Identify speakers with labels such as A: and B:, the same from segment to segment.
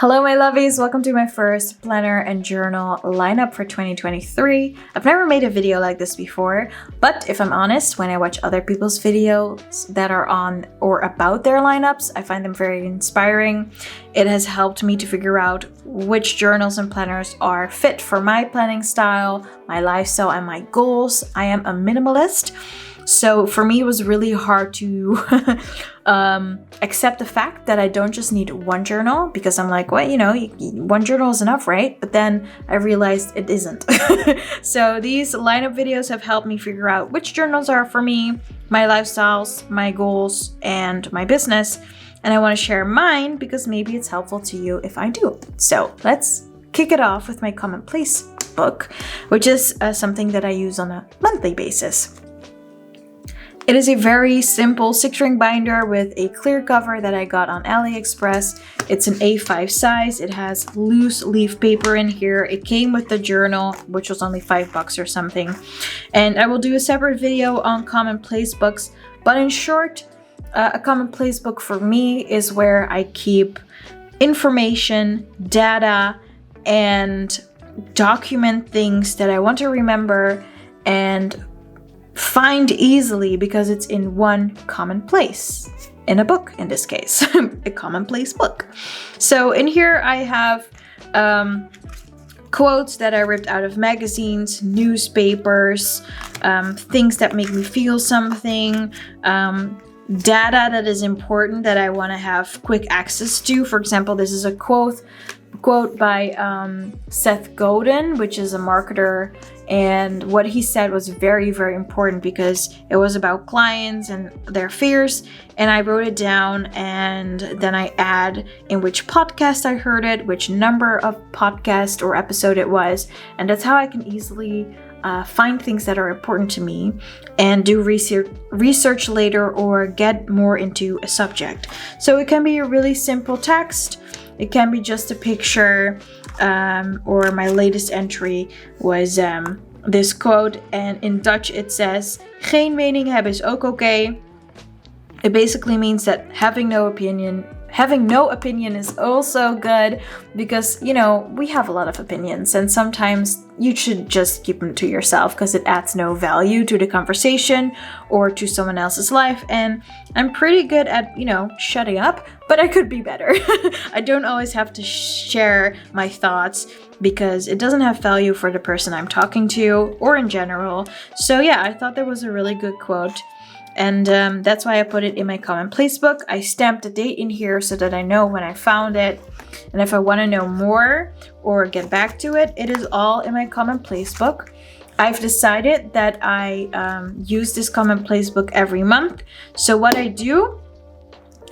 A: Hello my lovies, welcome to my first planner and journal lineup for 2023. I've never made a video like this before, but if I'm honest, when I watch other people's videos that are on or about their lineups, I find them very inspiring. It has helped me to figure out which journals and planners are fit for my planning style, my lifestyle, and my goals. I am a minimalist. So for me, it was really hard to accept the fact that I don't just need one journal, because I'm like, well, one journal is enough, right? But then I realized it isn't. So these lineup videos have helped me figure out which journals are for me, my lifestyles, my goals, and my business. And I want to share mine because maybe it's helpful to you if I do. So let's kick it off with my commonplace book, which is something that I use on a monthly basis. It is a very simple 6-ring binder with a clear cover that I got on AliExpress. It's an A5 size. It has loose leaf paper in here. It came with the journal, which was only $5 or something. And I will do a separate video on commonplace books. But in short, a commonplace book for me is where I keep information, data, and document things that I want to remember and find easily because it's in one common place, in a book in this case, a commonplace book. So in here I have quotes that I ripped out of magazines, newspapers, things that make me feel something, data that is important that I want to have quick access to. For example, this is a quote by Seth Godin, which is a marketer, and what he said was very, very important because it was about clients and their fears, and I wrote it down, and then I add in which podcast I heard it, which number of podcast or episode it was, and that's how I can easily find things that are important to me and do research later or get more into a subject. So it can be a really simple text. It can be just a picture, or my latest entry was this quote, and in Dutch it says, "Geen mening hebben is ook oké." It basically means that having no opinion is also good, because we have a lot of opinions and sometimes you should just keep them to yourself because it adds no value to the conversation or to someone else's life. And I'm pretty good at shutting up, but I could be better. I don't always have to share my thoughts because it doesn't have value for the person I'm talking to or in general. So yeah, I thought that was a really good quote. And that's why I put it in my commonplace book. I stamped the date in here so that I know when I found it. And if I want to know more or get back to it, it is all in my commonplace book. I've decided that I use this commonplace book every month. So what I do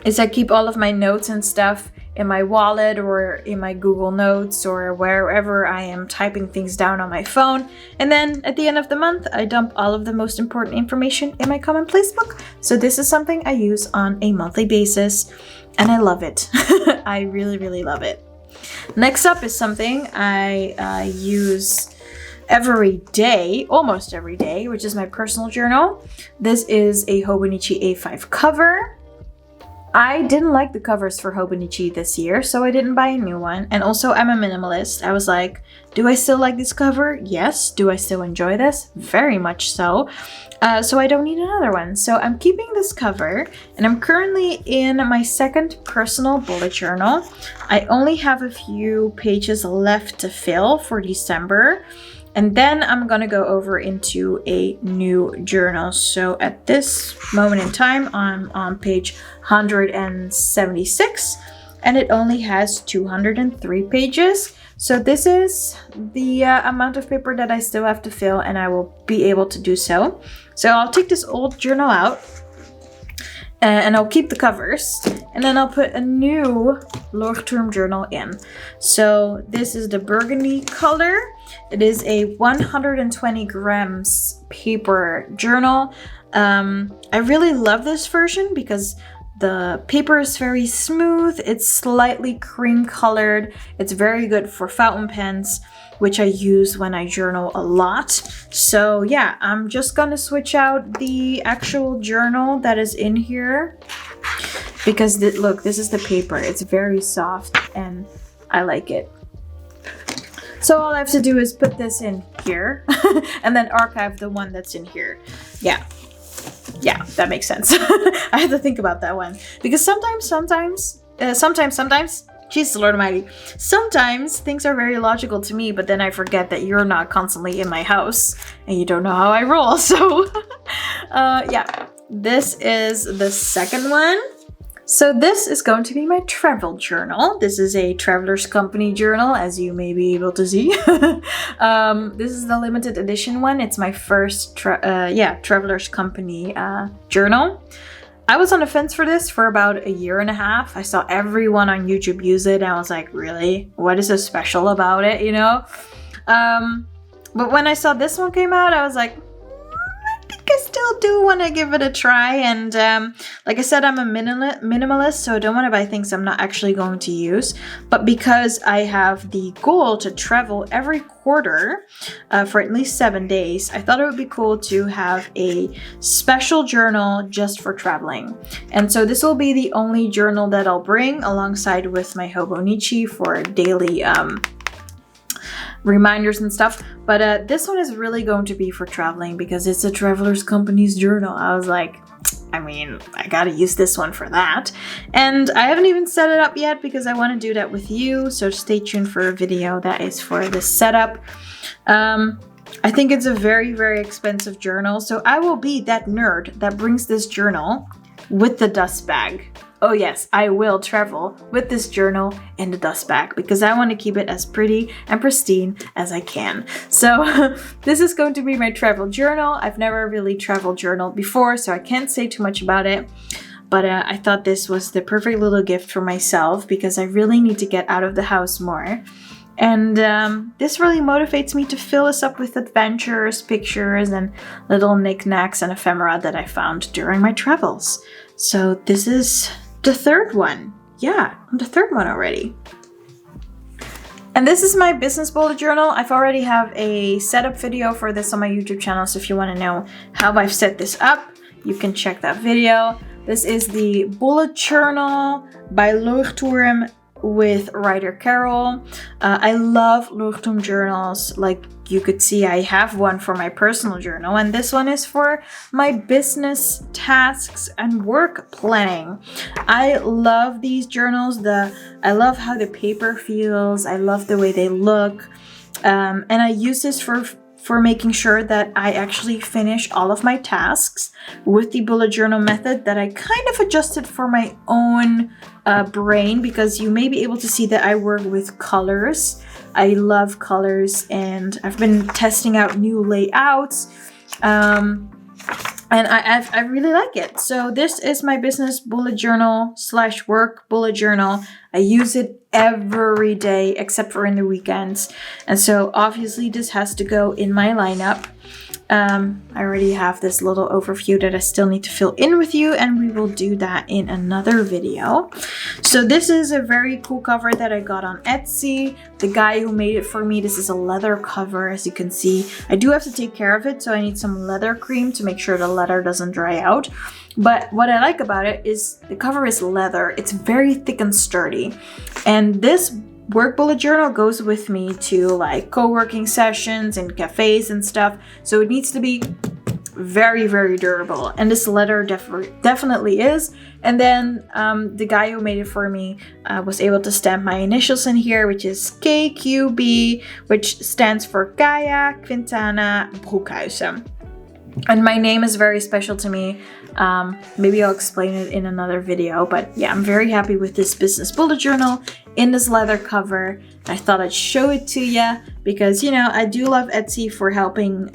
A: is I keep all of my notes and stuff in my wallet or in my Google Notes or wherever I am typing things down on my phone. And then at the end of the month, I dump all of the most important information in my commonplace book. So this is something I use on a monthly basis, and I love it. I really, really love it. Next up is something I use every day, almost every day, which is my personal journal. This is a Hobonichi A5 cover. I didn't like the covers for Hobonichi this year, so I didn't buy a new one. And also, I'm a minimalist. I was like, do I still like this cover? Yes. Do I still enjoy this? Very much so. So I don't need another one. So I'm keeping this cover, and I'm currently in my second personal bullet journal. I only have a few pages left to fill for December. And then I'm gonna go over into a new journal. So at this moment in time, I'm on page 176, and it only has 203 pages. So this is the amount of paper that I still have to fill, and I will be able to do so. So I'll take this old journal out, and I'll keep the covers, and then I'll put a new Leuchtturm journal in. So this is the burgundy color. It is a 120 grams paper journal. I really love this version because the paper is very smooth. It's slightly cream colored. It's very good for fountain pens, which I use when I journal a lot. So yeah, I'm just gonna switch out the actual journal that is in here because look, this is the paper. It's very soft, and I like it. So all I have to do is put this in here and then archive the one that's in here. Yeah, that makes sense. I had to think about that one because sometimes, Jesus Lord Almighty, sometimes things are very logical to me, but then I forget that you're not constantly in my house and you don't know how I roll. So yeah, this is the second one. So this is going to be my travel journal. This is a Traveler's Company journal, as you may be able to see. This is the limited edition one. It's my first Traveler's Company journal. I was on the fence for this for about a year and a half. I saw everyone on YouTube use it and I was like, really? What is so special about it, you know? But when I saw this one came out, I was like, I still do want to give it a try, and like I said, I'm a minimalist, so I don't want to buy things I'm not actually going to use. But because I have the goal to travel every quarter for at least 7 days, I thought it would be cool to have a special journal just for traveling. And so this will be the only journal that I'll bring alongside with my Hobonichi for daily reminders and stuff, but this one is really going to be for traveling because it's a Traveler's Company's journal. I was like, I mean, I gotta use this one for that. And I haven't even set it up yet because I want to do that with you, so stay tuned for a video that is for this setup. I think it's a very, very expensive journal, so I will be that nerd that brings this journal with the dust bag. Oh yes, I will travel with this journal in the dust bag because I want to keep it as pretty and pristine as I can. So this is going to be my travel journal. I've never really travel journaled before, so I can't say too much about it. But I thought this was the perfect little gift for myself because I really need to get out of the house more. And this really motivates me to fill us up with adventures, pictures, and little knickknacks and ephemera that I found during my travels. So this is the third one. Yeah, I'm the third one already. And this is my business bullet journal. I've already have a setup video for this on my YouTube channel, so if you want to know how I've set this up, you can check that video. This is the bullet journal by Leuchtturm with writer Carol. I love Leuchtturm journals. Like you could see, I have one for my personal journal, and this one is for my business tasks and work planning. I love these journals. I love how the paper feels. I love the way they look, and I use this for making sure that I actually finish all of my tasks with the bullet journal method that I kind of adjusted for my own brain, because you may be able to see that I work with colors. I love colors, and I've been testing out new layouts, and I really like it. So this is my business bullet journal / work bullet journal. I use it every day except for in the weekends, and so obviously this has to go in my lineup. I already have this little overview that I still need to fill in with you, and we will do that in another video. So this is a very cool cover that I got on Etsy. The guy who made it for me, this is a leather cover, as you can see. I do have to take care of it, so I need some leather cream to make sure the leather doesn't dry out. But what I like about it is the cover is leather. It's very thick and sturdy. And this work bullet journal goes with me to like co-working sessions and cafes and stuff. So it needs to be very, very durable. And this leather definitely is. And then the guy who made it for me was able to stamp my initials in here, which is KQB, which stands for Kaya Quintana Broekhuizen. And my name is very special to me. Maybe I'll explain it in another video, but yeah, I'm very happy with this business bullet journal in this leather cover. I thought I'd show it to you because, you know, I do love Etsy for helping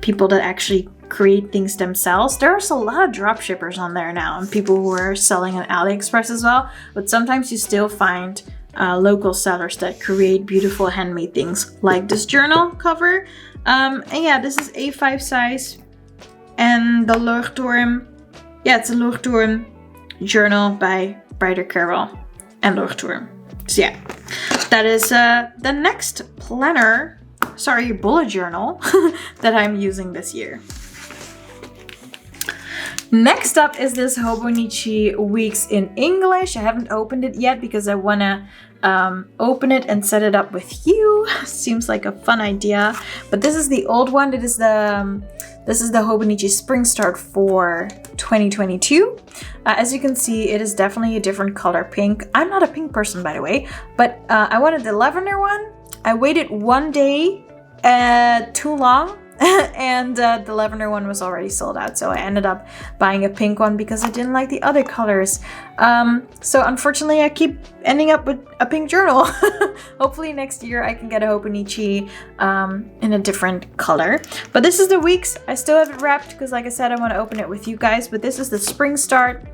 A: people that actually create things themselves. There's a lot of drop shippers on there now and people who are selling on AliExpress as well, but sometimes you still find local sellers that create beautiful handmade things like this journal cover. And yeah, this is A5 size, and the Leuchtturm, yeah, it's a Leuchtturm journal by writer Carol and Leuchtturm. So yeah, that is the next bullet journal that I'm using this year. Next up is this Hobonichi Weeks in English. I haven't opened it yet because I want to open it and set it up with you. Seems like a fun idea. But this is the old one. This is the Hobonichi Spring Start for 2022. As you can see, it is definitely a different color pink. I'm not a pink person, by the way, but I wanted the lavender one. I waited one day too long and the lavender one was already sold out, so I ended up buying a pink one because I didn't like the other colors. So unfortunately I keep ending up with a pink journal. Hopefully next year I can get a Hobonichi in a different color. But this is the weeks. I still have it wrapped because, like I said, I want to open it with you guys. But this is the Spring Start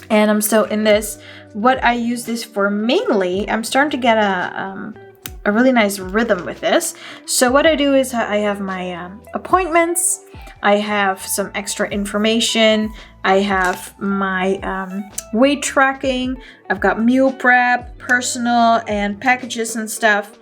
A: and I'm still in this. What I use this for mainly, I'm starting to get a really nice rhythm with this. So what I do is I have my appointments, I have some extra information, I have my weight tracking, I've got meal prep, personal, and packages and stuff,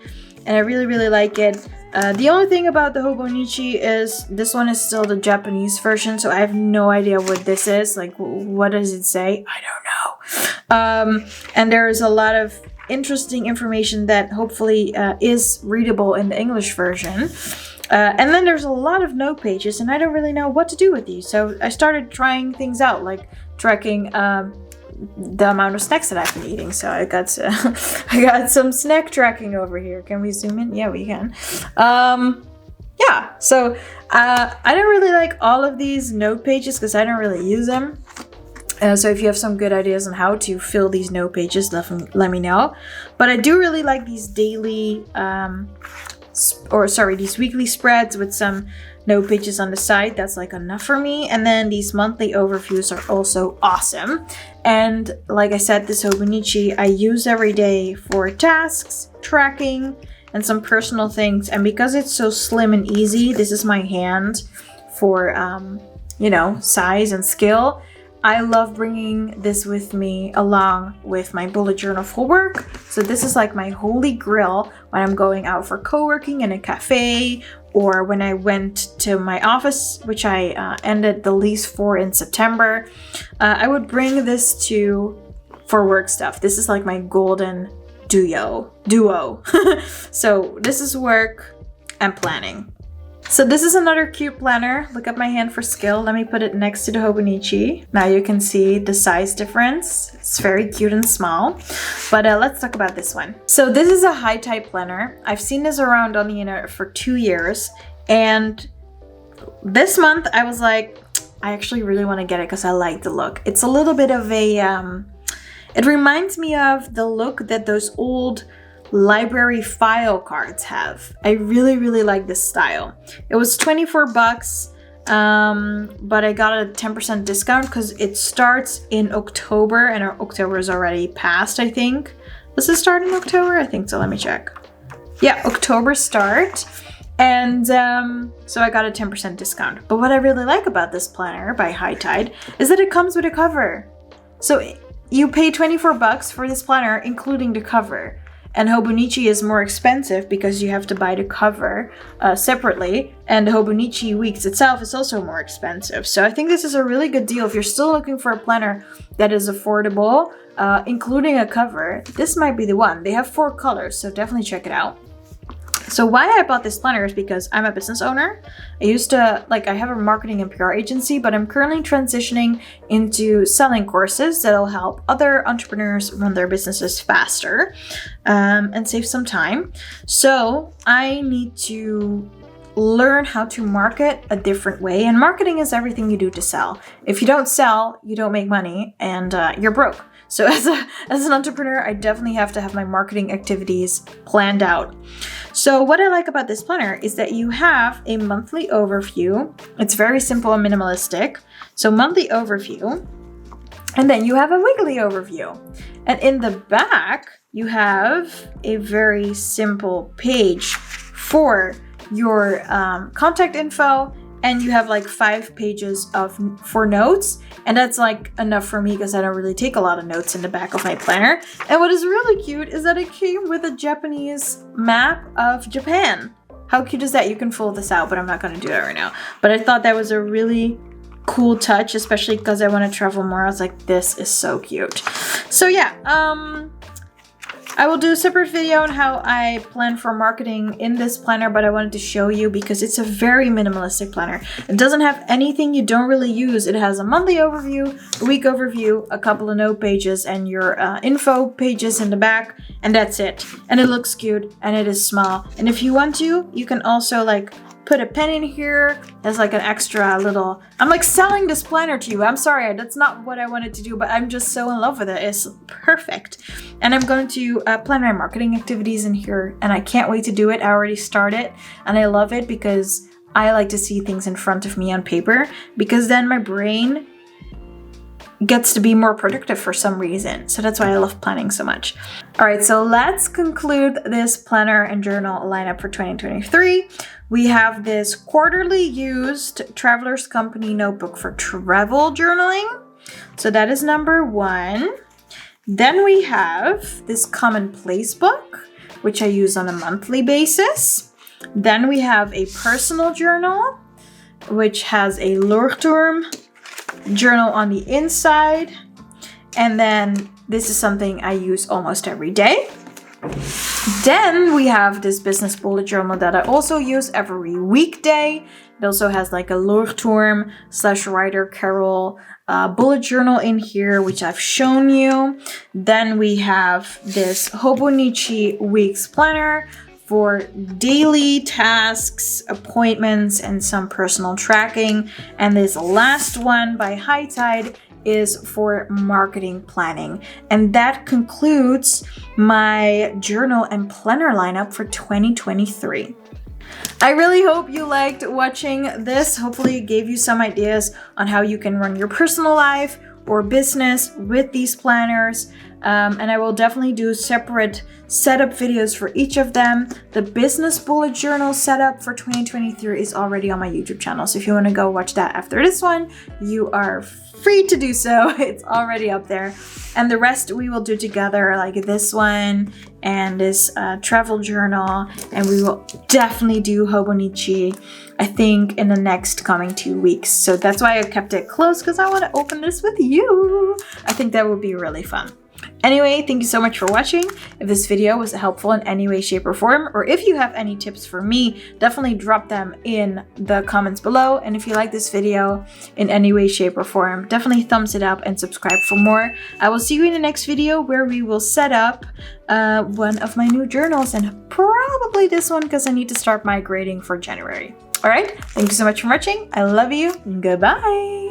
A: and I really like it. The only thing about the Hobonichi is this one is still the Japanese version, so I have no idea what this is. Like, what does it say? I don't know. And there's a lot of interesting information that hopefully is readable in the English version. And then there's a lot of note pages and I don't really know what to do with these. So I started trying things out, like tracking the amount of snacks that I've been eating. So I got some snack tracking over here. Can we zoom in? Yeah, we can. Yeah, so I don't really like all of these note pages because I don't really use them. So if you have some good ideas on how to fill these note pages, let me know. But I do really like these daily, these weekly spreads with some note pages on the side. That's like enough for me. And then these monthly overviews are also awesome. And like I said, this Hobonichi I use every day for tasks, tracking, and some personal things. And because it's so slim and easy, this is my hand for, size and scale. I love bringing this with me along with my bullet journal for work. So this is like my holy grail when I'm going out for co-working in a cafe, or when I went to my office, which I ended the lease for in September. I would bring this for work stuff. This is like my golden duo. So this is work and planning. So this is another cute planner. Look at my hand for scale. Let me put it next to the Hobonichi. Now you can see the size difference. It's very cute and small. But let's talk about this one. So this is a Hightide planner. I've seen this around on the internet for 2 years. And this month I was like, I actually really want to get it because I like the look. It's a little bit of a, it reminds me of the look that those old library file cards have. I really like this style. It was 24 bucks, but I got a 10% discount because it starts in October and October is already past, I think. Does it start in October? I think so. Let me check. Yeah, October start. And so I got a 10% discount. But what I really like about this planner by Hightide is that it comes with a cover. So you pay 24 bucks for this planner, including the cover. And Hobonichi is more expensive because you have to buy the cover separately. And the Hobonichi Weeks itself is also more expensive. So I think this is a really good deal. If you're still looking for a planner that is affordable, including a cover, this might be the one. They have 4 colors, so definitely check it out. So why I bought this planner is because I'm a business owner. I have a marketing and PR agency, but I'm currently transitioning into selling courses that'll help other entrepreneurs run their businesses faster and save some time. So I need to learn how to market a different way. And marketing is everything you do to sell. If you don't sell, you don't make money and you're broke. So as an entrepreneur, I definitely have to have my marketing activities planned out. So what I like about this planner is that you have a monthly overview. It's very simple and minimalistic. So monthly overview, and then you have a weekly overview. And in the back, you have a very simple page for your contact info, and you have like 5 pages for notes, and that's like enough for me because I don't really take a lot of notes in the back of my planner. And what is really cute is that it came with a Japanese map of Japan. How cute is that? You can fold this out, but I'm not going to do that right now. But I thought that was a really cool touch, especially because I want to travel more. I was like, this is so cute. So yeah, I will do a separate video on how I plan for marketing in this planner, but I wanted to show you because it's a very minimalistic planner. It doesn't have anything you don't really use. It has a monthly overview, a week overview, a couple of note pages, and your info pages in the back, and that's it. And it looks cute, and it is small. And if you want to, you can also like put a pen in here as like an extra little, I'm like selling this planner to you. I'm sorry, that's not what I wanted to do, but I'm just so in love with it. It's perfect. And I'm going to plan my marketing activities in here, and I can't wait to do it. I already started, and I love it because I like to see things in front of me on paper, because then my brain gets to be more productive for some reason. So that's why I love planning so much. All right, so let's conclude this planner and journal lineup for 2023. We have this quarterly used Traveler's Company notebook for travel journaling. So that is number 1. Then we have this commonplace book, which I use on a monthly basis. Then we have a personal journal, which has a Leuchtturm journal on the inside. And then this is something I use almost every day. Then we have this business bullet journal that I also use every weekday. It also has like a Leuchtturm / Writer Carol bullet journal in here, which I've shown you. Then we have this Hobonichi weeks planner for daily tasks, appointments, and some personal tracking. And this last one by Hightide is for marketing planning. And that concludes my journal and planner lineup for 2023. I really hope you liked watching this. Hopefully it gave you some ideas on how you can run your personal life or business with these planners. And I will definitely do separate setup videos for each of them. The business bullet journal setup for 2023 is already on my YouTube channel. So if you want to go watch that after this one, you are free to do so. It's already up there. And the rest we will do together, like this one and this travel journal. And we will definitely do Hobonichi, I think, in the next coming 2 weeks. So that's why I kept it close, because I want to open this with you. I think that would be really fun. Anyway, thank you so much for watching. If this video was helpful in any way, shape, or form, or if you have any tips for me, definitely drop them in the comments below. And if you like this video in any way, shape, or form, definitely thumbs it up and subscribe for more. I will see you in the next video where we will set up one of my new journals, and probably this one because I need to start migrating for January. All right, thank you so much for watching. I love you. Goodbye.